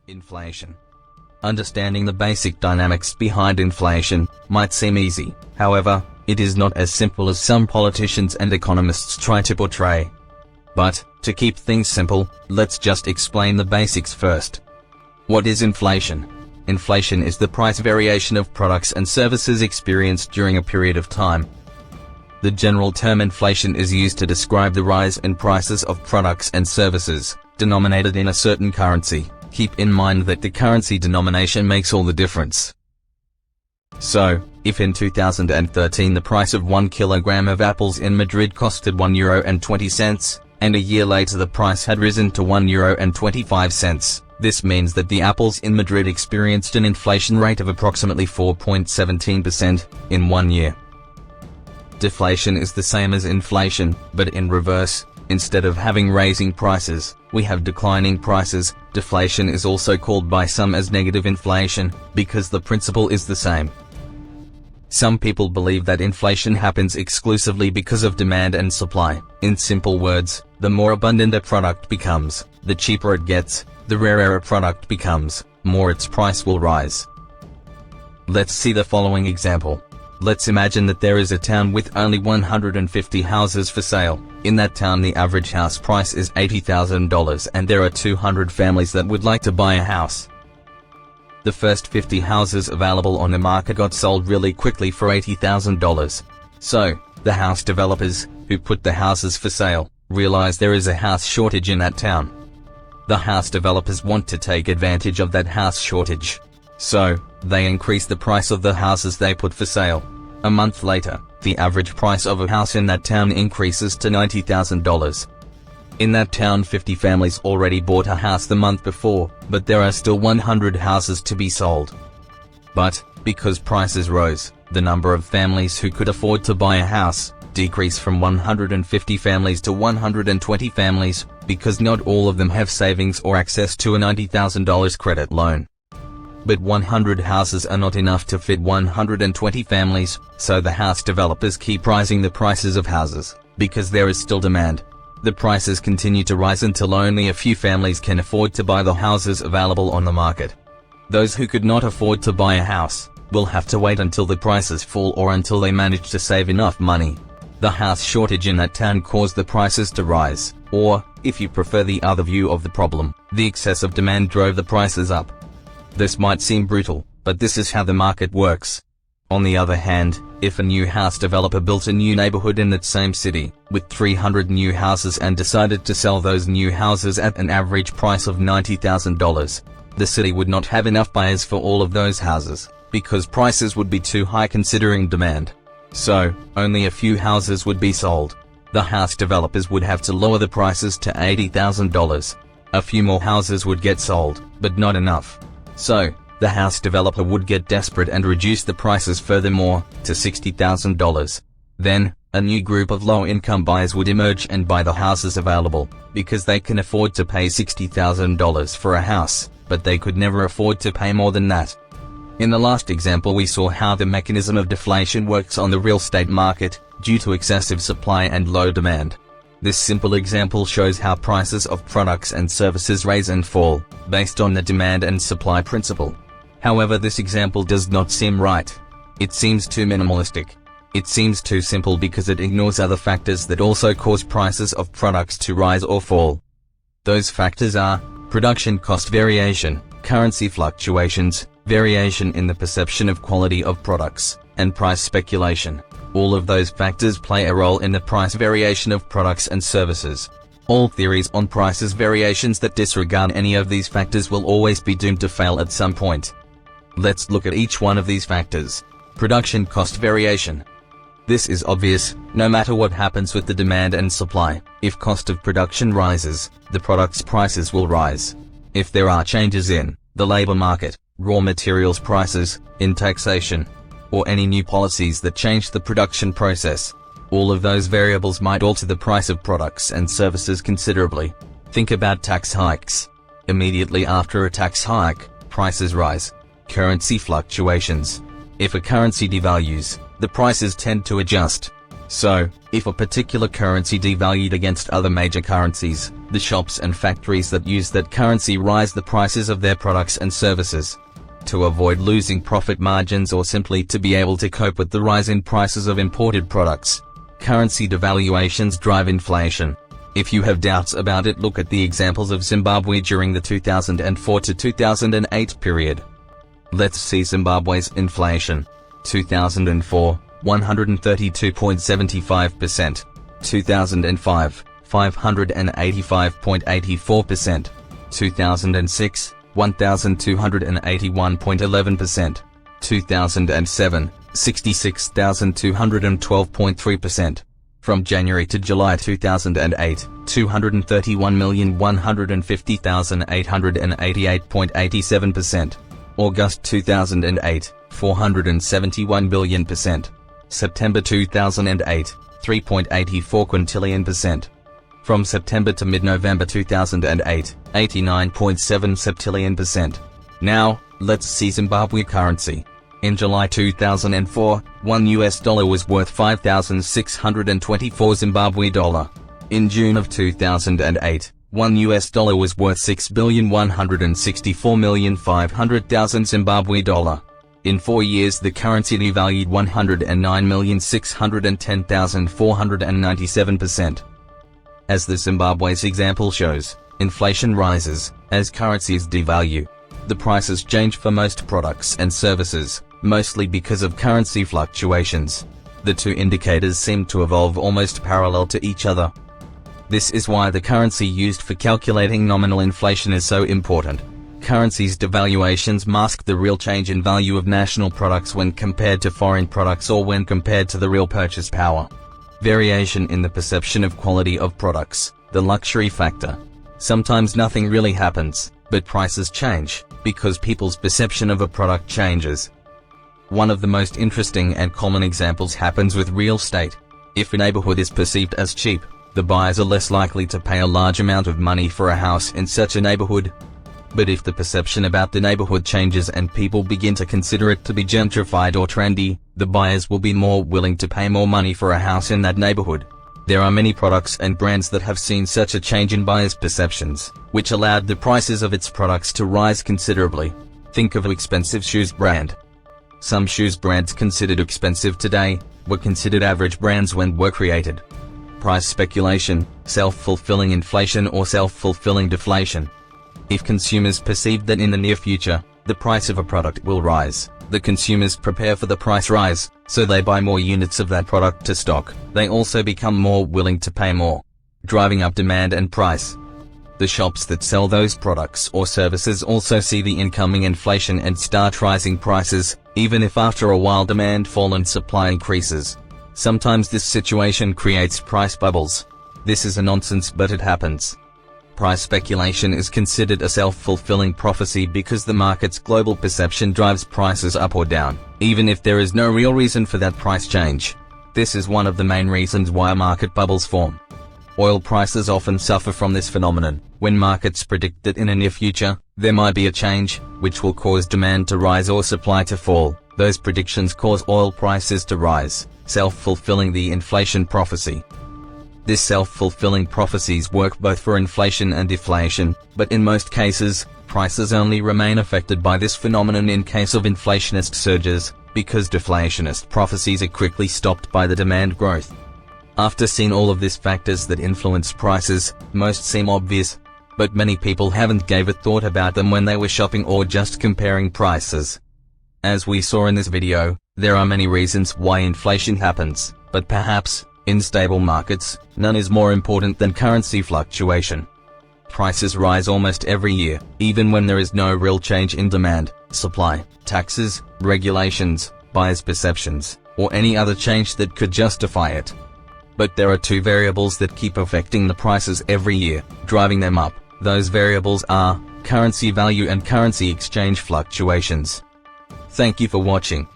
Inflation. Understanding the basic dynamics behind inflation might seem easy. However, it is not as simple as some politicians and economists try to portray. But, to keep things simple, let's just explain the basics first. What is inflation? Inflation is the price variation of products and services experienced during a period of time. The general term inflation is used to describe the rise in prices of products and services, denominated in a certain currency. Keep in mind that the currency denomination makes all the difference. So, if in 2013 the price of 1 kilogram of apples in Madrid costed €1.20, and a year later the price had risen to €1.25, this means that the apples in Madrid experienced an inflation rate of approximately 4.17% in 1 year. Deflation is the same as inflation, but in reverse. Instead of having rising prices, we have declining prices. Deflation is also called by some as negative inflation, because the principle is the same. Some people believe that inflation happens exclusively because of demand and supply. In simple words, the more abundant a product becomes, the cheaper it gets. The rarer a product becomes, more its price will rise. Let's see the following example. Let's imagine that there is a town with only 150 houses for sale. In that town the average house price is $80,000 and there are 200 families that would like to buy a house. The first 50 houses available on the market got sold really quickly for $80,000. So, the house developers, who put the houses for sale, realize there is a house shortage in that town. The house developers want to take advantage of that house shortage. So, they increase the price of the houses they put for sale. A month later, the average price of a house in that town increases to $90,000. In that town 50 families already bought a house the month before, but there are still 100 houses to be sold. But, because prices rose, the number of families who could afford to buy a house decreased from 150 families to 120 families, because not all of them have savings or access to a $90,000 credit loan. But 100 houses are not enough to fit 120 families, so the house developers keep rising the prices of houses, because there is still demand. The prices continue to rise until only a few families can afford to buy the houses available on the market. Those who could not afford to buy a house will have to wait until the prices fall or until they manage to save enough money. The house shortage in that town caused the prices to rise, or, if you prefer the other view of the problem, the excessive demand drove the prices up. This might seem brutal, but this is how the market works. On the other hand, if a new house developer built a new neighborhood in that same city, with 300 new houses and decided to sell those new houses at an average price of $90,000, the city would not have enough buyers for all of those houses, because prices would be too high considering demand. So, only a few houses would be sold. The house developers would have to lower the prices to $80,000. A few more houses would get sold, but not enough. So, the house developer would get desperate and reduce the prices furthermore, to $60,000. Then, a new group of low-income buyers would emerge and buy the houses available, because they can afford to pay $60,000 for a house, but they could never afford to pay more than that. In the last example we saw how the mechanism of deflation works on the real estate market, due to excessive supply and low demand. This simple example shows how prices of products and services rise and fall, based on the demand and supply principle. However, this example does not seem right. It seems too minimalistic. It seems too simple because it ignores other factors that also cause prices of products to rise or fall. Those factors are production cost variation, currency fluctuations, variation in the perception of quality of products, and price speculation. All of those factors play a role in the price variation of products and services. All theories on prices variations that disregard any of these factors will always be doomed to fail at some point. Let's look at each one of these factors. Production cost variation. This is obvious. No matter what happens with the demand and supply, if cost of production rises, the product's prices will rise. If there are changes in the labor market, raw materials prices, in taxation, or any new policies that change the production process, all of those variables might alter the price of products and services considerably. Think about tax hikes. Immediately after a tax hike, prices rise. Currency fluctuations. If a currency devalues, the prices tend to adjust. So, if a particular currency devalued against other major currencies, the shops and factories that use that currency raise the prices of their products and services. To avoid losing profit margins or simply to be able to cope with the rise in prices of imported products, currency devaluations drive inflation. If you have doubts about it, look at the examples of Zimbabwe during the 2004 to 2008 period. Let's see Zimbabwe's inflation. 2004, 132.75%. 2005, 585.84%. 2006, 1,281.11%. 2007, 66,212.3%. From January to July 2008, 231,150,888.87%. August 2008, 471 billion%. September 2008, 3.84 quintillion%. From September to mid-November 2008, 89.7 septillion%. Now, let's see Zimbabwe currency. In July 2004, $1 was worth 5,624 Zimbabwe dollar. In June of 2008, $1 was worth 6,164,500,000 Zimbabwe dollar. In 4 years the currency devalued 109,610,497%. As the Zimbabwe's example shows, inflation rises as currencies devalue. The prices change for most products and services, mostly because of currency fluctuations. The two indicators seem to evolve almost parallel to each other. This is why the currency used for calculating nominal inflation is so important. Currencies' devaluations mask the real change in value of national products when compared to foreign products or when compared to the real purchase power. Variation in the perception of quality of products, the luxury factor. Sometimes nothing really happens, but prices change, because people's perception of a product changes. One of the most interesting and common examples happens with real estate. If a neighborhood is perceived as cheap, the buyers are less likely to pay a large amount of money for a house in such a neighborhood. But if the perception about the neighborhood changes and people begin to consider it to be gentrified or trendy, the buyers will be more willing to pay more money for a house in that neighborhood. There are many products and brands that have seen such a change in buyers' perceptions, which allowed the prices of its products to rise considerably. Think of an expensive shoes brand. Some shoes brands considered expensive today were considered average brands when were created. Price speculation, self-fulfilling inflation or self-fulfilling deflation. If consumers perceive that in the near future, the price of a product will rise, the consumers prepare for the price rise, so they buy more units of that product to stock. They also become more willing to pay more, driving up demand and price. The shops that sell those products or services also see the incoming inflation and start rising prices, even if after a while demand falls and supply increases. Sometimes this situation creates price bubbles. This is a nonsense, but it happens. Price speculation is considered a self-fulfilling prophecy because the market's global perception drives prices up or down, even if there is no real reason for that price change. This is one of the main reasons why market bubbles form. Oil prices often suffer from this phenomenon. When markets predict that in a near future, there might be a change, which will cause demand to rise or supply to fall, those predictions cause oil prices to rise, self-fulfilling the inflation prophecy. This self-fulfilling prophecies work both for inflation and deflation, but in most cases, prices only remain affected by this phenomenon in case of inflationist surges, because deflationist prophecies are quickly stopped by the demand growth. After seeing all of these factors that influence prices, most seem obvious, but many people haven't gave a thought about them when they were shopping or just comparing prices. As we saw in this video, there are many reasons why inflation happens, but perhaps, in stable markets, none is more important than currency fluctuation. Prices rise almost every year, even when there is no real change in demand, supply, taxes, regulations, buyers' perceptions, or any other change that could justify it. But there are two variables that keep affecting the prices every year, driving them up. Those variables are currency value and currency exchange fluctuations. Thank you for watching.